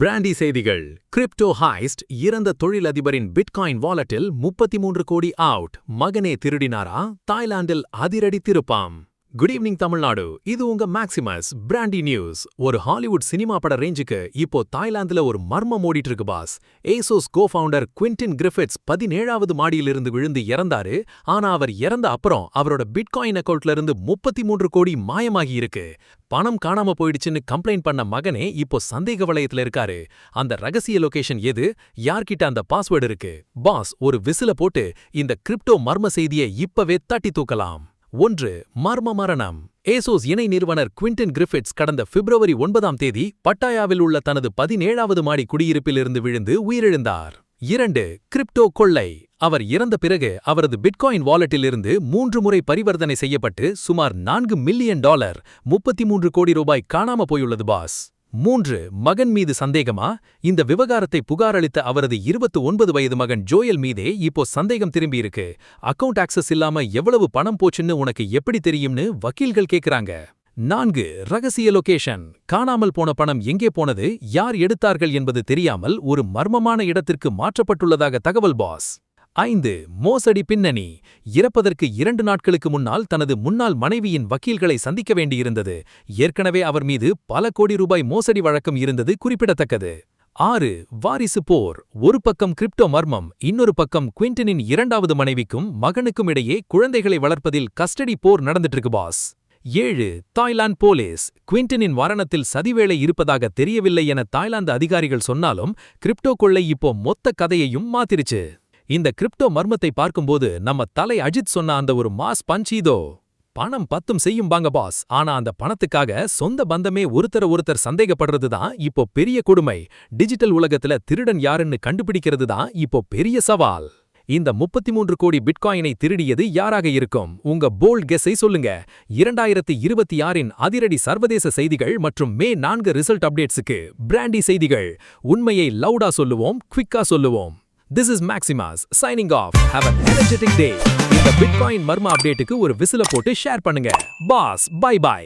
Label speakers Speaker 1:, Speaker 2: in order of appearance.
Speaker 1: Brandy செய்திகள். Crypto hoist, இறந்த தொழிலதிபரின் bitcoin வாலெட்டில் 33 கோடி அவுட். மகனே திருடினாரா? தாய்லாந்தில் அதிரடி திருப்பம். குட் ஈவினிங் தமிழ்நாடு, இது உங்க மேக்சிமஸ் பிராண்டி நியூஸ். ஒரு ஹாலிவுட் சினிமா பட ரேஞ்சுக்கு இப்போ தாய்லாந்துல ஒரு மர்மம் ஓடிட்டு இருக்கு பாஸ். ஏசோஸ் கோ-ஃபவுண்டர் குவின்டன் கிரிஃபித்ஸ் 17வது மாடியிலிருந்து விழுந்து இறந்தாரு. ஆனா அவர் இறந்த அப்புறம் அவரோட பிட்காயின் அக்கவுண்ட்ல இருந்து 33 கோடி மாயமாகி இருக்கு. பணம் காணாம போயிடுச்சுன்னு கம்ப்ளைண்ட் பண்ண மகனே இப்போ சந்தேக வளையத்துல இருக்காரு. அந்த ரகசிய லொகேஷன் எது? யார்கிட்ட அந்த பாஸ்வேர்டு இருக்கு? பாஸ், ஒரு விசில போட்டு இந்த கிரிப்டோ மர்ம செய்தியை இப்பவே தட்டி தூக்கலாம். 1. மர்ம மரணம். ஏசோஸ் இணை நிறுவனர் குவின்டன் கிரிஃபித்ஸ் கடந்த பிப்ரவரி 9ஆம் தேதி பட்டாயாவில் உள்ள தனது 17வது மாடி குடியிருப்பிலிருந்து விழுந்து உயிரிழந்தார். 2. கிரிப்டோ கொள்ளை. அவர் இறந்த பிறகு அவரது பிட்காயின் வாலெட்டிலிருந்து 3 முறை பரிவர்த்தனை செய்யப்பட்டு சுமார் $4 மில்லியன் 33 கோடி ரூபாய் காணாம போயுள்ளது பாஸ். 3. மகன் மீது சந்தேகமா? இந்த விவகாரத்தை புகாரளித்த அவரது 29 வயது மகன் ஜோயல் மீதே இப்போ சந்தேகம் திரும்பியிருக்கு. அக்கவுண்ட் ஆக்சஸ் இல்லாம எவ்வளவு பணம் போச்சுன்னு உனக்கு எப்படி தெரியும்னு வக்கீல்கள் கேக்குறாங்க. 4. ரகசிய லொகேஷன். காணாமல் போன பணம் எங்கே போனது, யார் எடுத்தார்கள் என்பது தெரியாமல் ஒரு மர்மமான இடத்திற்கு மாற்றப்பட்டுள்ளதாக தகவல் பாஸ். 5. மோசடி பின்னணி. இறப்பதற்கு 2 நாட்களுக்கு முன்னால் தனது முன்னாள் மனைவியின் வக்கீல்களை சந்திக்க வேண்டியிருந்தது. ஏற்கனவே அவர் மீது பல கோடி ரூபாய் மோசடி வழக்கம் இருந்தது குறிப்பிடத்தக்கது. 6. வாரிசு போர். ஒரு பக்கம் கிரிப்டோ மர்மம், இன்னொரு பக்கம் குவின்டனின் 2வது மனைவிக்கும் மகனுக்கும் இடையே குழந்தைகளை வளர்ப்பதில் கஸ்டடி போர் நடந்துட்டு இருக்கு பாஸ். 7. Thailand police. குவின்டனின் மரணத்தில் சதிவேளை இருப்பதாக தெரியவில்லை என தாய்லாந்து அதிகாரிகள் சொன்னாலும் கிரிப்டோ கொள்ளை இப்போ மொத்த கதையையும் மாத்திருச்சு. இந்த கிரிப்டோ மர்மத்தை பார்க்கும்போது நம்ம தலை அஜித் சொன்ன அந்த ஒரு மாஸ் பஞ்ச் இதோ. பணம் பத்தும் செய்யும் பாங்க பாஸ். ஆனா அந்த பணத்துக்காக சொந்த பந்தமே ஒருத்தர் சந்தேகப்படுறது தான் இப்போ பெரிய கொடுமை. டிஜிட்டல் உலகத்துல திருடன் யாருன்னு கண்டுபிடிக்கிறது தான் இப்போ பெரிய சவால். இந்த 33 கோடி பிட்காயினை திருடியது யாராக இருக்கும்? உங்க போல்ட் கெஸ்ஸை சொல்லுங்க. 2026இன் அதிரடி சர்வதேச செய்திகள் மற்றும் மே 4 ரிசல்ட் அப்டேட்ஸுக்கு பிராண்டி செய்திகள். உண்மையை லவுடா சொல்லுவோம், குவிக்கா சொல்லுவோம். This is Maximas signing off. Have an energetic day. இந்த பிட்காயின் மர்ம அப்டேட்டுக்கு ஒரு விசில போட்டு ஷேர் பண்ணுங்க. Boss, bye by.